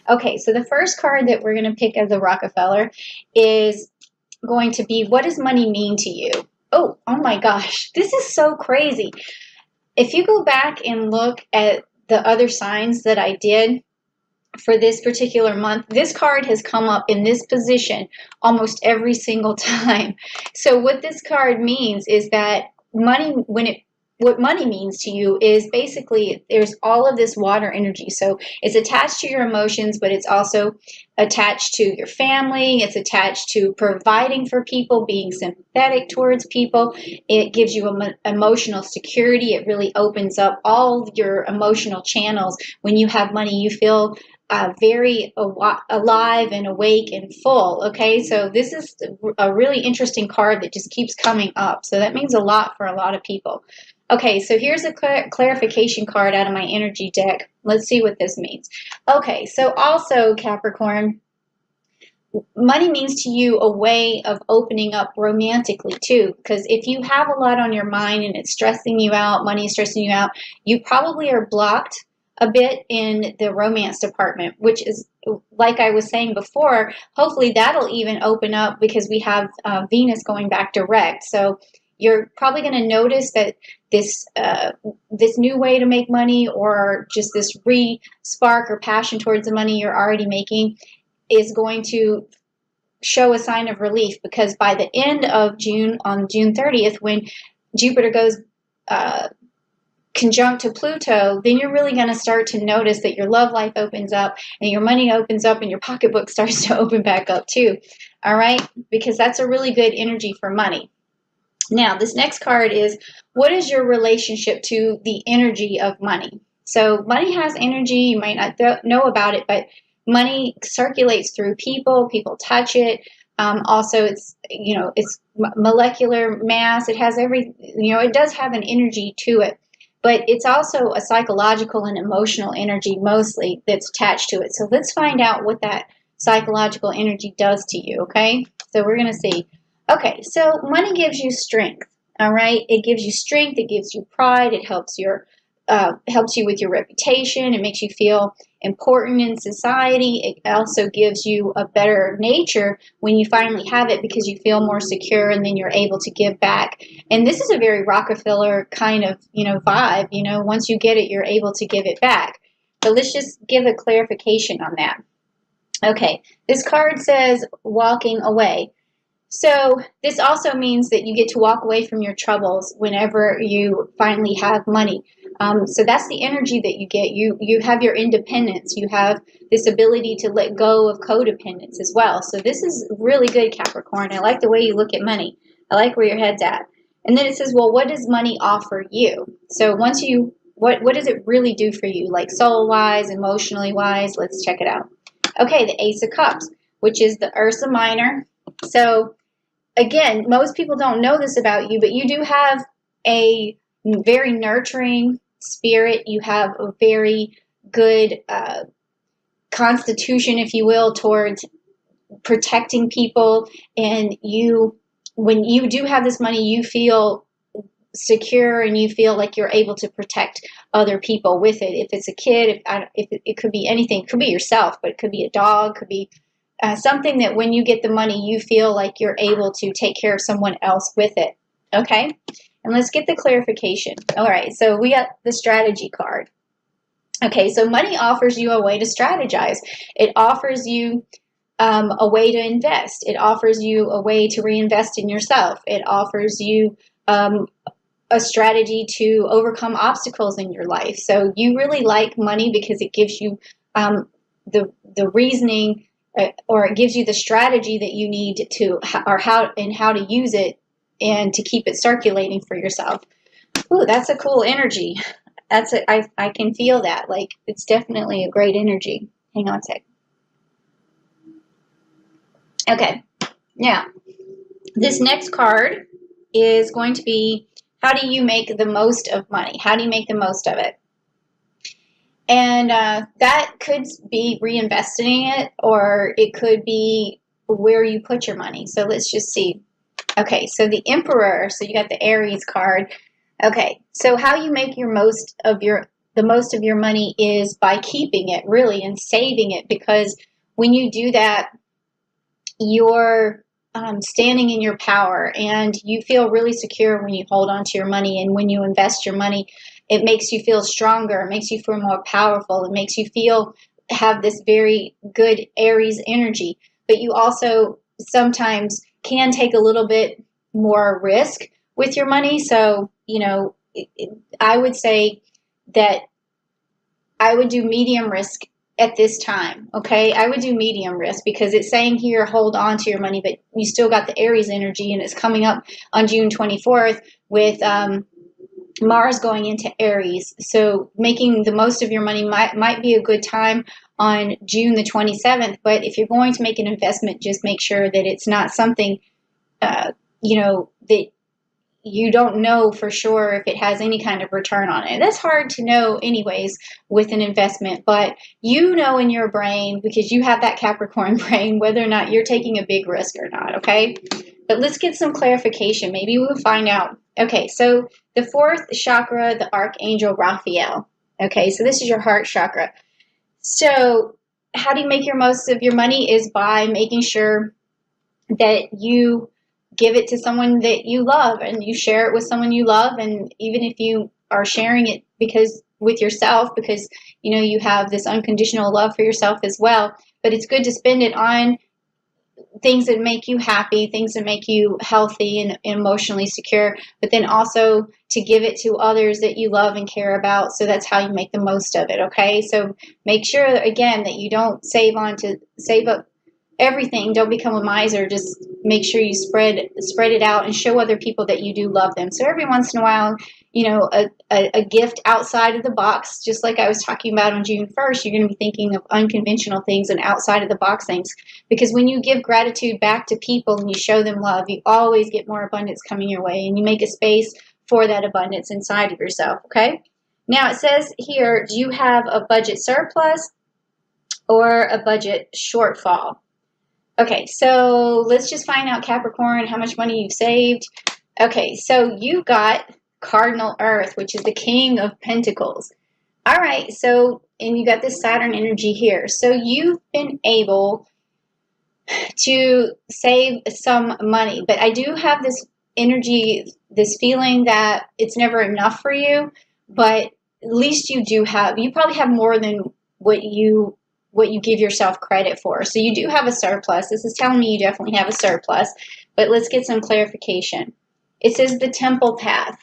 Okay, so the first card that we're going to pick as a Rockefeller is going to be, what does money mean to you? Oh my gosh, this is so crazy. If you go back and look at the other signs that I did for this particular month, this card has come up in this position almost every single time. So what this card means is that what money means to you is basically there's all of this water energy. So it's attached to your emotions, but it's also attached to your family. It's attached to providing for people, being sympathetic towards people. It gives you emotional security. It really opens up all your emotional channels. When you have money, you feel very alive and awake and full. Okay, so this is a really interesting card that just keeps coming up. So that means a lot for a lot of people. Okay, so here's a clarification card out of my energy deck. Let's see what this means. Okay, so also Capricorn, money means to you a way of opening up romantically too, because if you have a lot on your mind and it's stressing you out, money is stressing you out, you probably are blocked a bit in the romance department, which is, like I was saying before, hopefully that'll even open up because we have Venus going back direct. So you're probably going to notice that this new way to make money, or just this spark or passion towards the money you're already making, is going to show a sign of relief, because by the end of June, on June 30th, when Jupiter goes conjunct to Pluto, then you're really going to start to notice that your love life opens up and your money opens up and your pocketbook starts to open back up too. All right, because that's a really good energy for money. Now, this next card is, what is your relationship to the energy of money? So money has energy. You might not know about it, but money circulates through people. People touch it. Also, it's molecular mass. It has it does have an energy to it, but it's also a psychological and emotional energy mostly that's attached to it. So let's find out what that psychological energy does to you, okay? So we're going to see. Okay, so money gives you strength, all right? It gives you strength. It gives you pride. It helps you with your reputation. It makes you feel important in society. It also gives you a better nature when you finally have it, because you feel more secure and then you're able to give back. And this is a very Rockefeller kind of, vibe. Once you get it, you're able to give it back. So let's just give a clarification on that. Okay, this card says walking away. So this also means that you get to walk away from your troubles whenever you finally have money. So that's the energy that you get. You have your independence. You have this ability to let go of codependence as well. So this is really good, Capricorn. I like the way you look at money. I like where your head's at. And then it says, well, what does money offer you? So once what does it really do for you? Like soul-wise, emotionally-wise? Let's check it out. Okay, the Ace of Cups, which is the Ursa Minor. So again, most people don't know this about you, but you do have a very nurturing spirit. You have a very good constitution, if you will, towards protecting people. And when you do have this money, you feel secure and you feel like you're able to protect other people with it. If it's a kid, if it could be anything, it could be yourself, but it could be a dog, could be something that when you get the money, you feel like you're able to take care of someone else with it. Okay? And let's get the clarification. All right, so we got the strategy card. Okay, so money offers you a way to strategize. It offers you a way to invest. It offers you a way to reinvest in yourself. It offers you a strategy to overcome obstacles in your life. So you really like money because it gives you the reasoning, or it gives you the strategy that you need to, or how to use it and to keep it circulating for yourself. Ooh, that's a cool energy. I can feel that. Like, it's definitely a great energy. Hang on a sec. Okay, now this next card is going to be, how do you make the most of money? How do you make the most of it? And that could be reinvesting it, or it could be where you put your money. So let's just see. Okay, so the Emperor, so you got the Aries card. Okay, so how you make your most of your the most of your money is by keeping it, really, and saving it, because when you do that, you're standing in your power, and you feel really secure when you hold on to your money. And when you invest your money, it makes you feel stronger, it makes you feel more powerful, it makes you have this very good Aries energy. But you also sometimes can take a little bit more risk with your money. So, I would say that I would do medium risk at this time. Okay, I would do medium risk, because it's saying here hold on to your money, but you still got the Aries energy, and it's coming up on June 24th with Mars going into Aries. So making the most of your money might be a good time on June the 27th. But if you're going to make an investment, just make sure that it's not something that you don't know for sure if it has any kind of return on it. That's hard to know anyways with an investment, but you know in your brain, because you have that Capricorn brain, whether or not you're taking a big risk or not, okay? But let's get some clarification. Maybe we'll find out. Okay, so the fourth chakra, the Archangel Raphael. Okay, so this is your heart chakra. So how do you make your most of your money is by making sure that you give it to someone that you love, and you share it with someone you love. And even if you are sharing it with yourself, because you have this unconditional love for yourself as well, but it's good to spend it on things that make you happy, things that make you healthy and emotionally secure, but then also to give it to others that you love and care about. So that's how you make the most of it. Okay, so make sure again that you don't save up everything. Don't become a miser. Just make sure you spread it out and show other people that you do love them. So every once in a while, a gift outside of the box, just like I was talking about on June 1st, you're going to be thinking of unconventional things and outside of the box things. Because when you give gratitude back to people and you show them love, you always get more abundance coming your way, and you make a space for that abundance inside of yourself. Okay. Now it says here, do you have a budget surplus or a budget shortfall? Okay, so let's just find out, Capricorn, how much money you've saved. Okay, so you got Cardinal Earth, which is the King of Pentacles. All right, so, and you got this Saturn energy here. So you've been able to save some money. But I do have this energy, this feeling that it's never enough for you. But at least you probably have more than what you give yourself credit for. So you do have a surplus. This is telling me you definitely have a surplus. But let's get some clarification. It says the temple path.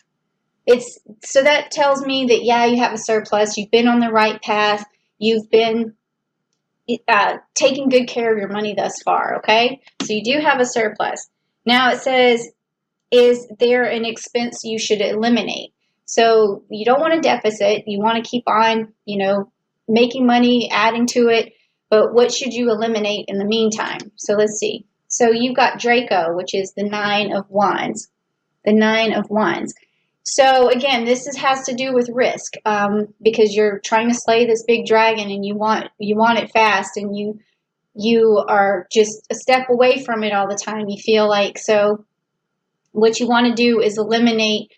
So that tells me that, yeah, you have a surplus. You've been on the right path. You've been taking good care of your money thus far, okay? So you do have a surplus. Now it says, is there an expense you should eliminate? So you don't want a deficit. You want to keep on, making money, adding to it, but what should you eliminate in the meantime? So let's see. So you've got Draco, which is the 9 of Wands. The 9 of Wands. So again, this has to do with risk, because you're trying to slay this big dragon, and you want it fast, and you are just a step away from it all the time, you feel like. So what you want to do is eliminate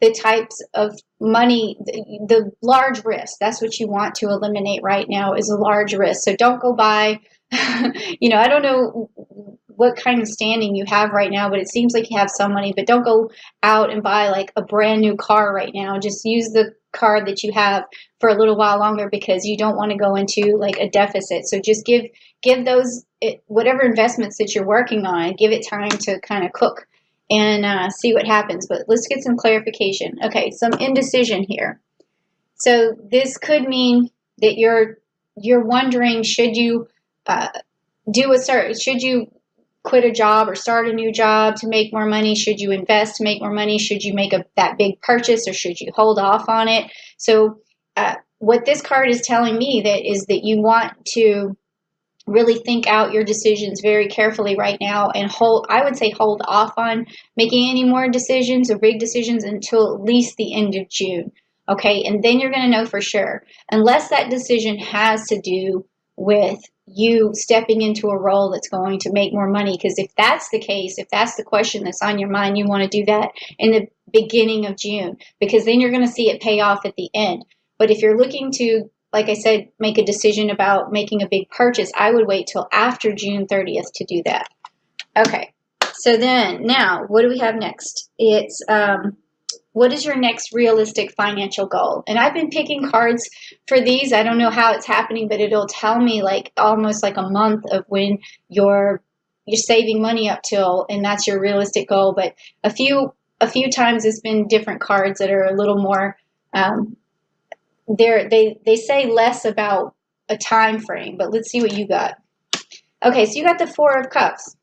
the types of money, the large risk. That's what you want to eliminate right now, is a large risk. So don't go buy, I don't know what kind of standing you have right now, but it seems like you have some money. But don't go out and buy like a brand new car right now. Just use the car that you have for a little while longer, because you don't want to go into like a deficit. So just give those, whatever investments that you're working on, give it time to kind of cook and see what happens. But let's get some clarification. Okay, some indecision here. So this could mean that you're wondering, should you should you quit a job or start a new job to make more money? Should you invest to make more money? Should you make that big purchase, or should you hold off on it? So what this card is telling me is that you want to really think out your decisions very carefully right now, and hold off on making any more decisions or big decisions until at least the end of June. Okay, and then you're going to know for sure, unless that decision has to do with you stepping into a role that's going to make more money. Because if that's the case, if that's the question that's on your mind, you want to do that in the beginning of June, because then you're going to see it pay off at the end. But if you're looking to, like I said, make a decision about making a big purchase, I would wait till after June 30th to do that. Okay, so then now what do we have next? It's what is your next realistic financial goal? And I've been picking cards for these. I don't know how it's happening, but it'll tell me like almost like a month of when you're saving money up till, and that's your realistic goal. But a few times it's been different cards that are a little more they say less about a time frame. But let's see what you got. Okay, so you got the Four of Cups,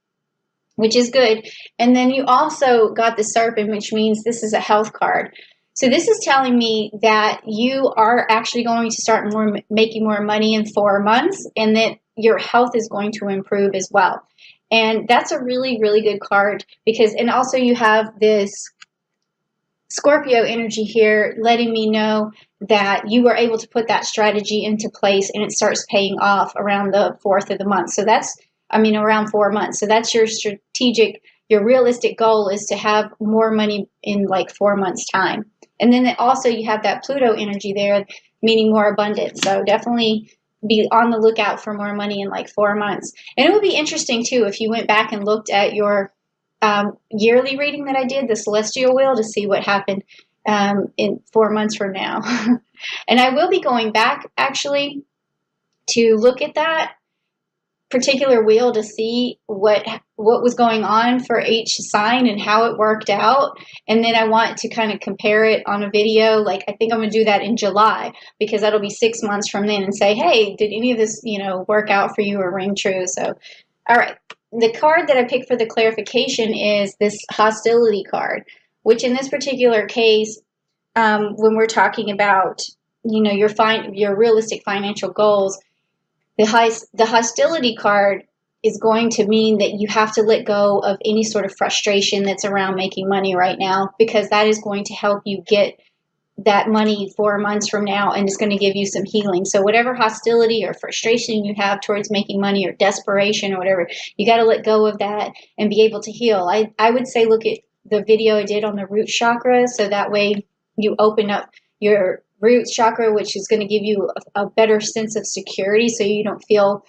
which is good. And then you also got the Serpent, which means this is a health card. So this is telling me that you are actually going to start making more money in 4 months, and that your health is going to improve as well. And that's a really, really good card because, and also you have this Scorpio energy here letting me know that you were able to put that strategy into place and it starts paying off around the 4th of the month. So that's, around 4 months. So that's your strategic, your realistic goal is to have more money in like 4 months time. And then also you have that Pluto energy there, meaning more abundance. So definitely be on the lookout for more money in like 4 months. And it would be interesting too if you went back and looked at your yearly reading that I did, the celestial wheel, to see what happened in 4 months from now. And I will be going back actually to look at that particular wheel to see what was going on for each sign and how it worked out. And then I want to kind of compare it on a video. Like I think I'm going to do that in July because that'll be 6 months from then and say, hey, did any of this, work out for you or ring true? So, all right. The card that I picked for the clarification is this hostility card, which in this particular case, when we're talking about, your realistic financial goals, the hostility card is going to mean that you have to let go of any sort of frustration that's around making money right now, because that is going to help you get that money 4 months from now, and it's going to give you some healing. So whatever hostility or frustration you have towards making money or desperation or whatever, you got to let go of that and be able to heal. I would say look at the video I did on the root chakra, so that way you open up your root chakra, which is going to give you a better sense of security, so you don't feel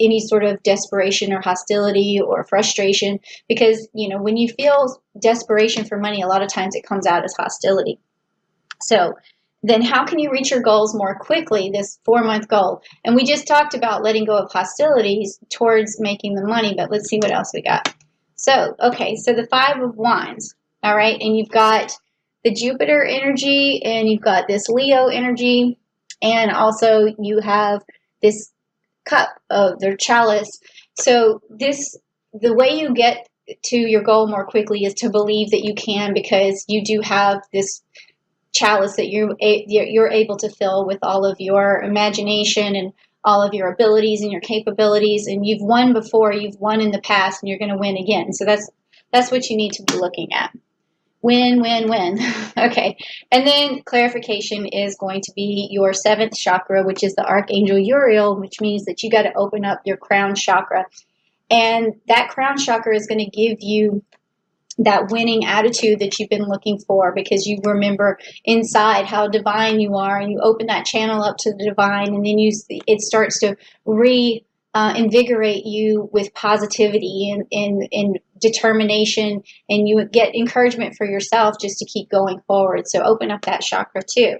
any sort of desperation or hostility or frustration, because when you feel desperation for money, a lot of times it comes out as hostility. So then how can you reach your goals more quickly, this 4-month goal? And we just talked about letting go of hostilities towards making the money, but let's see what else we got. So, okay, so the 5 of Wands, all right, and you've got the Jupiter energy, and you've got this Leo energy, and also you have this cup of their chalice. So the way you get to your goal more quickly is to believe that you can, because you do have this chalice that you're able to fill with all of your imagination and all of your abilities and your capabilities. And you've won before, you've won in the past, and you're going to win again. So that's what you need to be looking at. Win, win, win. Okay. And then clarification is going to be your 7th chakra, which is the Archangel Uriel, which means that you got to open up your crown chakra. And that crown chakra is going to give you that winning attitude that you've been looking for, because you remember inside how divine you are, and you open that channel up to the divine, and then it starts to invigorate you with positivity and determination, and you get encouragement for yourself just to keep going forward. So open up that chakra too.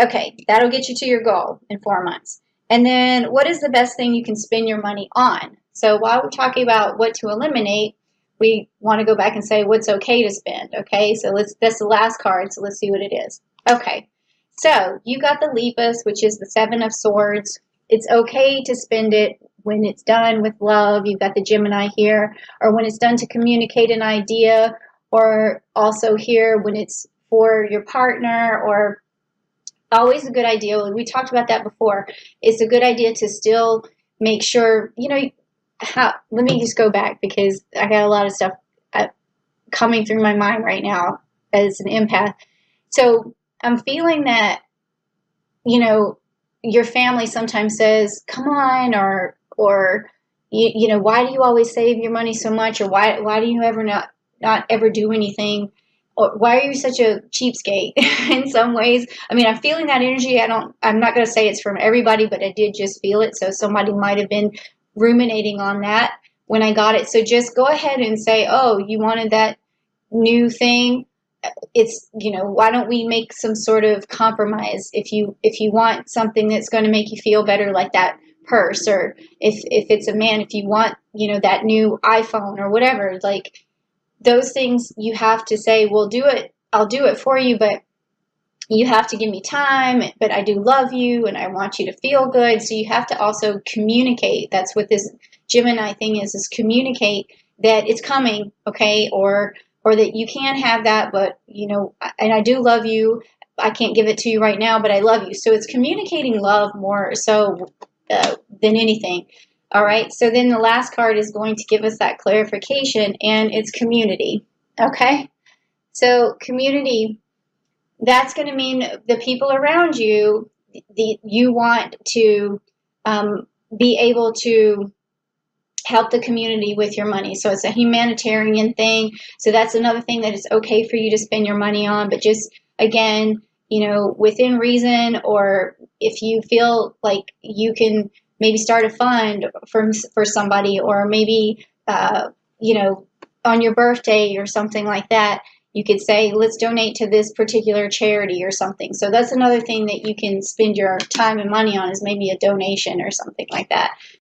Okay, that'll get you to your goal in 4 months. And then what is the best thing you can spend your money on? So while we're talking about what to eliminate, we want to go back and say what's okay to spend. Okay, so that's the last card, so let's see what it is. Okay, so you got the Lepus, which is the 7 of Swords. It's okay to spend it when it's done with love. You've got the Gemini here, or when it's done to communicate an idea, or also here when it's for your partner, or always a good idea. We talked about that before. It's a good idea to still make sure, let me just go back, because I got a lot of stuff coming through my mind right now as an empath. So I'm feeling that, your family sometimes says, come on, or why do you always save your money so much, or why do you ever not ever do anything or why are you such a cheapskate? In some ways, I mean, I'm feeling that energy. I'm not going to say it's from everybody, but I did just feel it. So somebody might have been ruminating on that when I got it. So just go ahead and say, oh, you wanted that new thing. It's, why don't we make some sort of compromise? If you want something that's going to make you feel better, like that purse, or if it's a man, if you want, that new iPhone or whatever, like those things, you have to say, well, do it. I'll do it for you, but you have to give me time, but I do love you and I want you to feel good. So you have to also communicate. That's what this Gemini thing is communicate that it's coming, okay? Or that you can have that, but and I do love you. I can't give it to you right now, but I love you. So it's communicating love more so than anything. All right. So then the last card is going to give us that clarification, and it's community. Okay. So community, that's going to mean the people around you, you want to be able to help the community with your money. So it's a humanitarian thing. So that's another thing that it's okay for you to spend your money on, but just, again, within reason, or if you feel like you can maybe start a fund for somebody, or maybe, on your birthday or something like that, you could say, let's donate to this particular charity or something. So that's another thing that you can spend your time and money on, is maybe a donation or something like that.